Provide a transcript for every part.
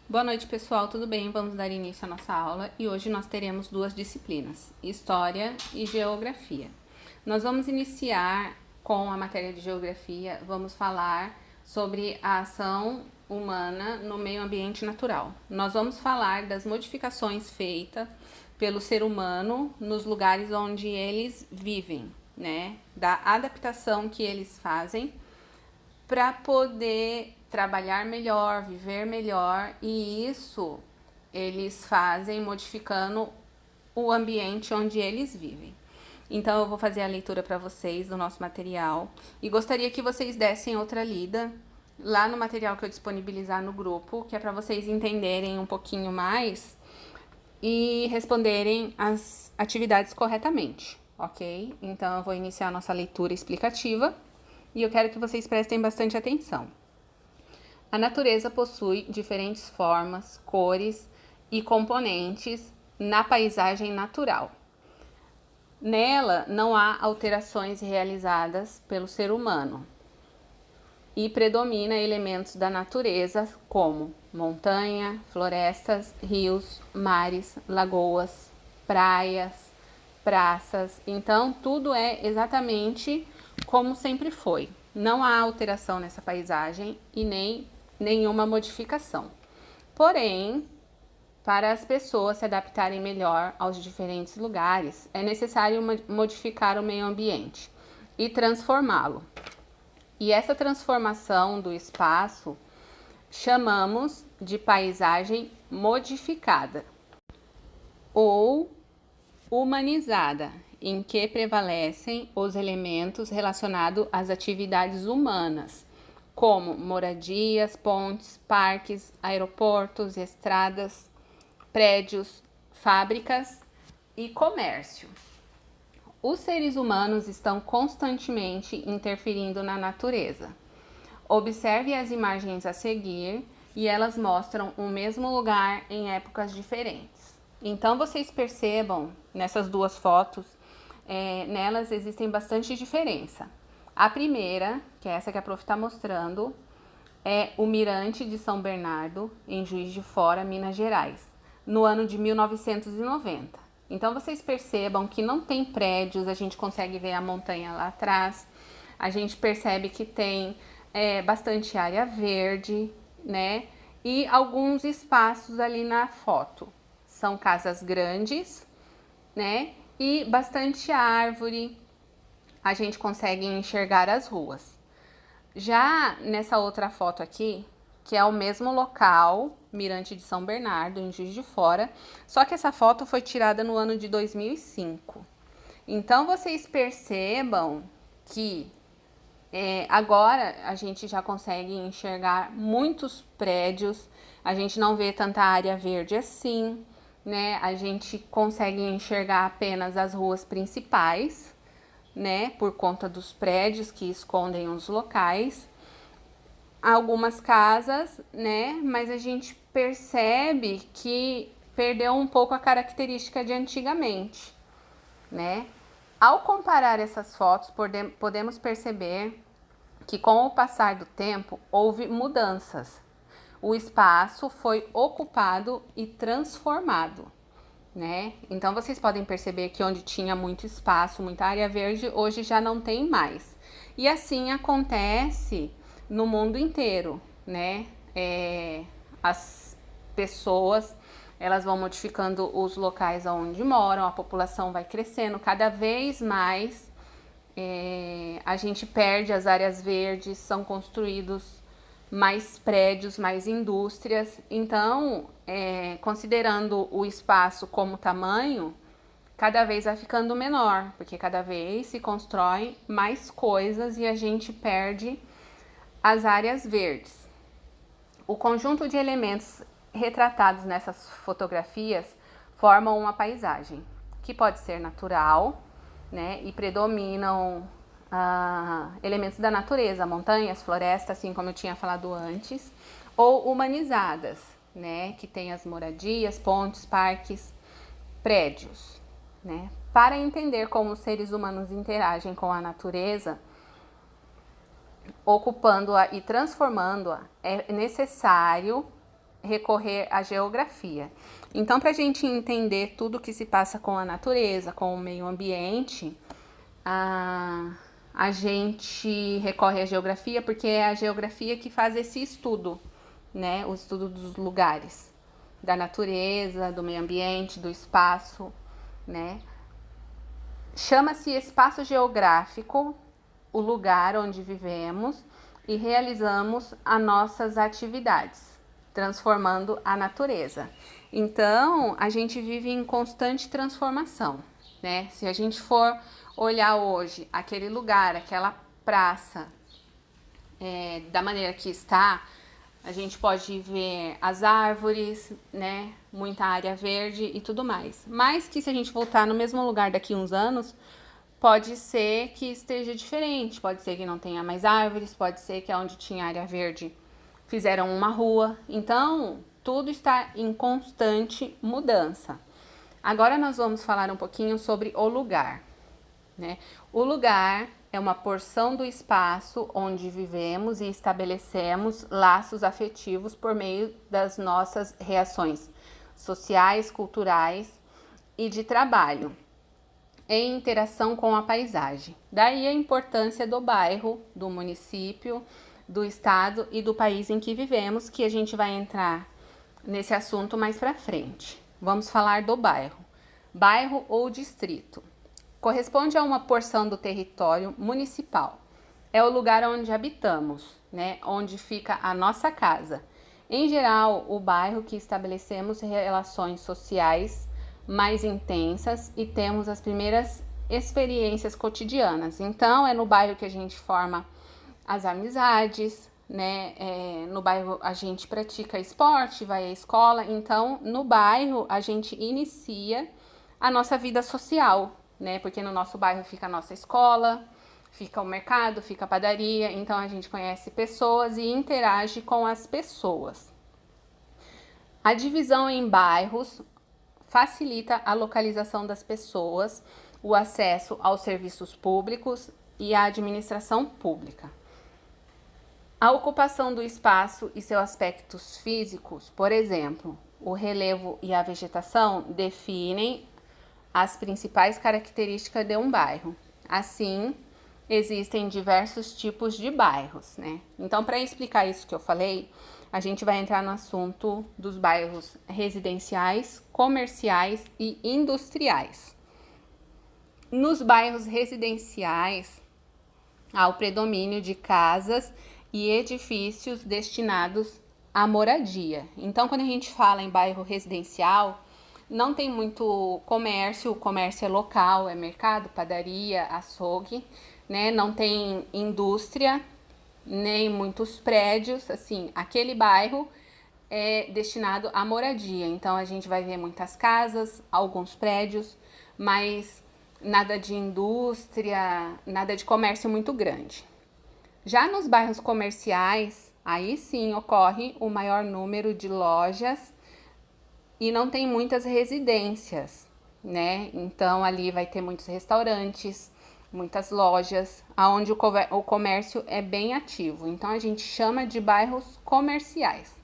Boa noite, pessoal, tudo bem? Vamos dar início à nossa aula e hoje nós teremos duas disciplinas, História e Geografia. Nós vamos iniciar com a matéria de Geografia, vamos falar sobre a ação humana no meio ambiente natural. Nós vamos falar das modificações feitas pelo ser humano nos lugares onde eles vivem, né? Da adaptação que eles fazem para poder trabalhar melhor, viver melhor, e isso eles fazem modificando o ambiente onde eles vivem. Então eu vou fazer a leitura para vocês do nosso material e gostaria que vocês dessem outra lida lá no material que eu disponibilizar no grupo, que é para vocês entenderem um pouquinho mais e responderem as atividades corretamente, ok? Então eu vou iniciar a nossa leitura explicativa e eu quero que vocês prestem bastante atenção. A natureza possui diferentes formas, cores e componentes na paisagem natural. Nela não há alterações realizadas pelo ser humano e predomina elementos da natureza como montanha, florestas, rios, mares, lagoas, praias, praças. Então, tudo é exatamente como sempre foi. Não há alteração nessa paisagem e nem nenhuma modificação. Porém, para as pessoas se adaptarem melhor aos diferentes lugares, é necessário modificar o meio ambiente e transformá-lo. E essa transformação do espaço chamamos de paisagem modificada ou humanizada, em que prevalecem os elementos relacionados às atividades humanas, como moradias, pontes, parques, aeroportos, estradas, prédios, fábricas e comércio. Os seres humanos estão constantemente interferindo na natureza. Observe as imagens a seguir e elas mostram o mesmo lugar em épocas diferentes. Então vocês percebam nessas duas fotos, nelas existem bastante diferença. A primeira, que é essa que a prof está mostrando, é o Mirante de São Bernardo, em Juiz de Fora, Minas Gerais, no ano de 1990. Então vocês percebam que não tem prédios, a gente consegue ver a montanha lá atrás, a gente percebe que tem bastante área verde, né? E alguns espaços ali na foto. São casas grandes, né? E bastante árvore, a gente consegue enxergar as ruas. Já nessa outra foto aqui, que é o mesmo local, Mirante de São Bernardo, em Juiz de Fora, só que essa foto foi tirada no ano de 2005. Então, vocês percebam que agora a gente já consegue enxergar muitos prédios, a gente não vê tanta área verde assim, né? A gente consegue enxergar apenas as ruas principais, né? Por conta dos prédios que escondem os locais. Algumas casas, né? Mas a gente percebe que perdeu um pouco a característica de antigamente, né? Ao comparar essas fotos, podemos perceber que com o passar do tempo houve mudanças. O espaço foi ocupado e transformado, né? Então vocês podem perceber que onde tinha muito espaço, muita área verde, hoje já não tem mais. E assim acontece no mundo inteiro, né? As pessoas, elas vão modificando os locais onde moram, a população vai crescendo cada vez mais, a gente perde as áreas verdes, são construídos mais prédios, mais indústrias. Então, considerando o espaço como tamanho, cada vez vai ficando menor, porque cada vez se constrói mais coisas e a gente perde as áreas verdes. O conjunto de elementos retratados nessas fotografias formam uma paisagem, que pode ser natural, né, e predominam elementos da natureza, montanhas, florestas, assim como eu tinha falado antes, ou humanizadas, né, que tem as moradias, pontes, parques, prédios, né. Para entender como os seres humanos interagem com a natureza, ocupando-a e transformando-a, é necessário recorrer à geografia. Então, para a gente entender tudo que se passa com a natureza, com o meio ambiente, a gente recorre à geografia porque é a geografia que faz esse estudo, né? O estudo dos lugares, da natureza, do meio ambiente, do espaço, né? Chama-se espaço geográfico o lugar onde vivemos e realizamos as nossas atividades, transformando a natureza. Então, a gente vive em constante transformação, né? Se a gente for olhar hoje aquele lugar, aquela praça, da maneira que está, a gente pode ver as árvores, né? Muita área verde e tudo mais. Mas que se a gente voltar no mesmo lugar daqui a uns anos, pode ser que esteja diferente, pode ser que não tenha mais árvores, pode ser que onde tinha área verde fizeram uma rua. Então, tudo está em constante mudança. Agora nós vamos falar um pouquinho sobre o lugar, né? O lugar é uma porção do espaço onde vivemos e estabelecemos laços afetivos por meio das nossas reações sociais, culturais e de trabalho, em interação com a paisagem. Daí a importância do bairro, do município, do estado e do país em que vivemos, que a gente vai entrar nesse assunto mais para frente. Vamos falar do bairro. Bairro ou distrito corresponde a uma porção do território municipal. É o lugar onde habitamos, né? Onde fica a nossa casa. Em geral, o bairro que estabelecemos relações sociais mais intensas e temos as primeiras experiências cotidianas. Então, é no bairro que a gente forma as amizades, né? No bairro a gente pratica esporte, vai à escola. Então, no bairro a gente inicia a nossa vida social, né? Porque no nosso bairro fica a nossa escola, fica o mercado, fica a padaria. Então, a gente conhece pessoas e interage com as pessoas. A divisão em bairros facilita a localização das pessoas, o acesso aos serviços públicos e à administração pública. A ocupação do espaço e seus aspectos físicos, por exemplo, o relevo e a vegetação, definem as principais características de um bairro. Assim, existem diversos tipos de bairros, né? Então, para explicar isso que eu falei, a gente vai entrar no assunto dos bairros residenciais, comerciais e industriais. Nos bairros residenciais, há o predomínio de casas e edifícios destinados à moradia. Então, quando a gente fala em bairro residencial, não tem muito comércio, o comércio é local, é mercado, padaria, açougue, né? Não tem indústria, nem muitos prédios, assim, aquele bairro é destinado à moradia. Então, a gente vai ver muitas casas, alguns prédios, mas nada de indústria, nada de comércio muito grande. Já nos bairros comerciais, aí sim ocorre o maior número de lojas e não tem muitas residências, né? Então, ali vai ter muitos restaurantes, muitas lojas, onde o comércio é bem ativo. Então, a gente chama de bairros comerciais.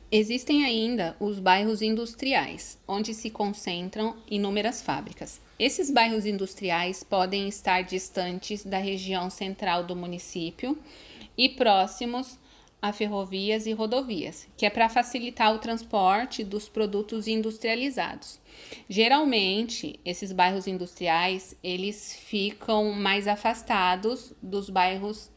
Existem ainda os bairros industriais, onde se concentram inúmeras fábricas. Esses bairros industriais podem estar distantes da região central do município e próximos a ferrovias e rodovias, que é para facilitar o transporte dos produtos industrializados. Geralmente, esses bairros industriais, eles ficam mais afastados dos bairros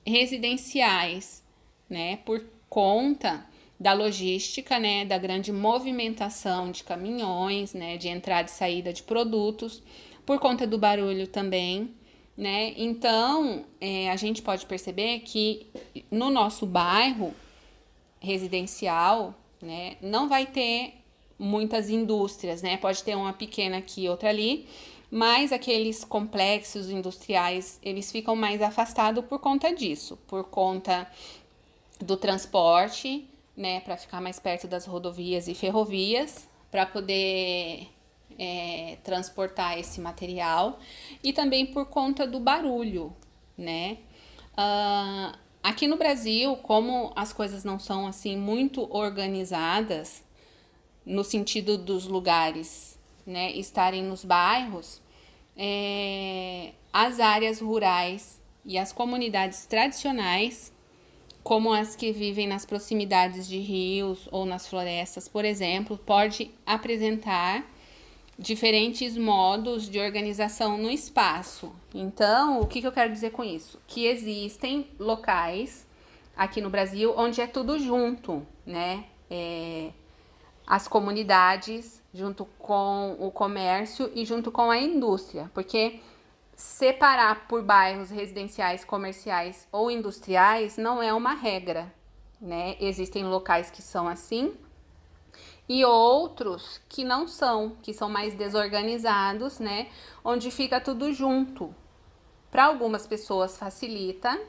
residenciais, né, por conta da logística, né, da grande movimentação de caminhões, né, de entrada e saída de produtos, por conta do barulho também, né? Então, a gente pode perceber que no nosso bairro residencial, né, não vai ter muitas indústrias, né? Pode ter uma pequena aqui, outra ali, mas aqueles complexos industriais, eles ficam mais afastados por conta disso, por conta do transporte, né, para ficar mais perto das rodovias e ferrovias, para poder transportar esse material, e também por conta do barulho, né? Aqui no Brasil, como as coisas não são assim muito organizadas, no sentido dos lugares, né, estarem nos bairros, as áreas rurais e as comunidades tradicionais, como as que vivem nas proximidades de rios ou nas florestas, por exemplo, pode apresentar diferentes modos de organização no espaço. Então, o que eu quero dizer com isso? Que existem locais aqui no Brasil onde é tudo junto, né? As comunidades junto com o comércio e junto com a indústria, porque separar por bairros residenciais, comerciais ou industriais não é uma regra, né? Existem locais que são assim e outros que não são, que são mais desorganizados, né? Onde fica tudo junto. Para algumas pessoas facilita,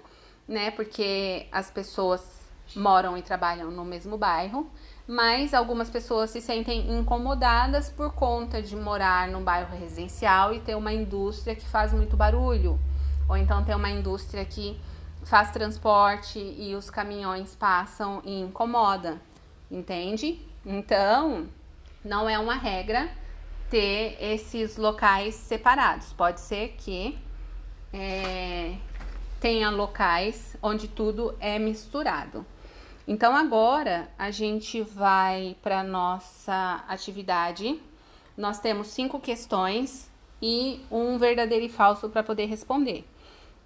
né? Porque as pessoas moram e trabalham no mesmo bairro, mas algumas pessoas se sentem incomodadas por conta de morar num bairro residencial e ter uma indústria que faz muito barulho, ou então ter uma indústria que faz transporte e os caminhões passam e incomoda, entende? Então, não é uma regra ter esses locais separados. Pode ser que tenha locais onde tudo é misturado. Então, agora a gente vai para nossa atividade. Nós temos 5 questões e um verdadeiro e falso para poder responder.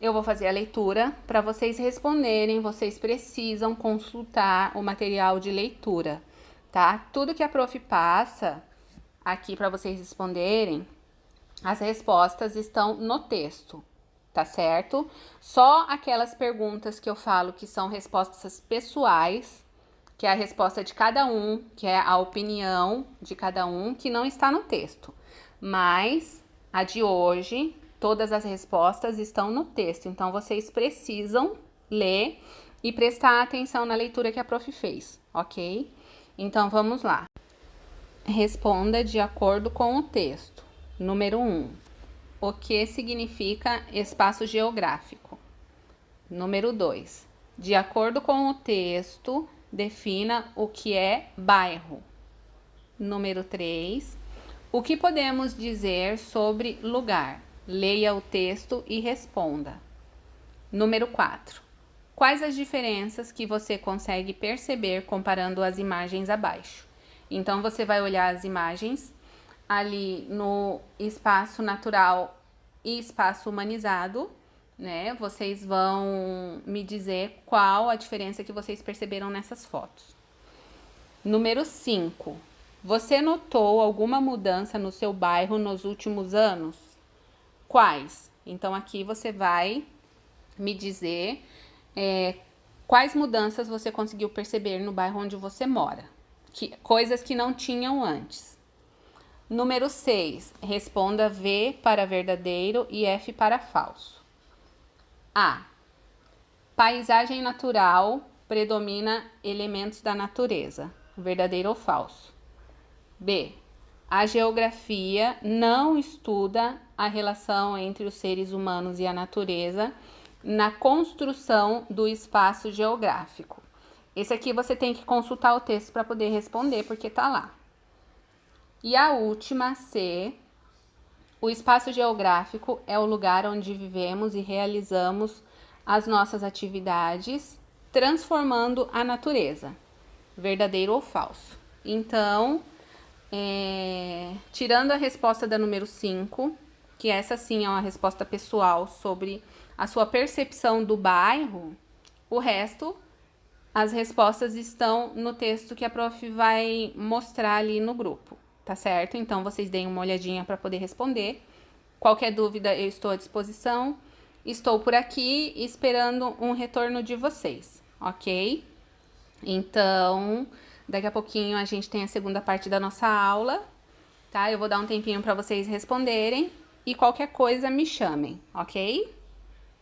Eu vou fazer a leitura. Para vocês responderem, vocês precisam consultar o material de leitura, tá? Tudo que a prof passa aqui para vocês responderem, as respostas estão no texto, tá certo? Só aquelas perguntas que eu falo que são respostas pessoais, que é a resposta de cada um, que é a opinião de cada um, que não está no texto. Mas a de hoje, todas as respostas estão no texto, então vocês precisam ler e prestar atenção na leitura que a prof fez, ok? Então vamos lá. Responda de acordo com o texto. Número 1. O que significa espaço geográfico? Número 2. De acordo com o texto, defina o que é bairro. Número 3. O que podemos dizer sobre lugar? Leia o texto e responda. Número 4. Quais as diferenças que você consegue perceber comparando as imagens abaixo? Então, você vai olhar as imagens ali no espaço natural e espaço humanizado, né? Vocês vão me dizer qual a diferença que vocês perceberam nessas fotos. Número 5. Você notou alguma mudança no seu bairro nos últimos anos? Quais? Então, aqui você vai me dizer quais mudanças você conseguiu perceber no bairro onde você mora. Coisas que não tinham antes. Número 6. Responda V para verdadeiro e F para falso. A. Paisagem natural predomina elementos da natureza. Verdadeiro ou falso? B. A geografia não estuda a relação entre os seres humanos e a natureza na construção do espaço geográfico. Esse aqui você tem que consultar o texto para poder responder, porque tá lá. E a última, C. O espaço geográfico é o lugar onde vivemos e realizamos as nossas atividades, transformando a natureza. Verdadeiro ou falso? Então, tirando a resposta da número 5, que essa sim é uma resposta pessoal sobre a sua percepção do bairro, o resto, as respostas estão no texto que a prof vai mostrar ali no grupo, tá certo? Então, vocês deem uma olhadinha para poder responder. Qualquer dúvida, eu estou à disposição. Estou por aqui esperando um retorno de vocês, ok? Então, daqui a pouquinho a gente tem a segunda parte da nossa aula, tá? Eu vou dar um tempinho para vocês responderem e qualquer coisa me chamem, ok?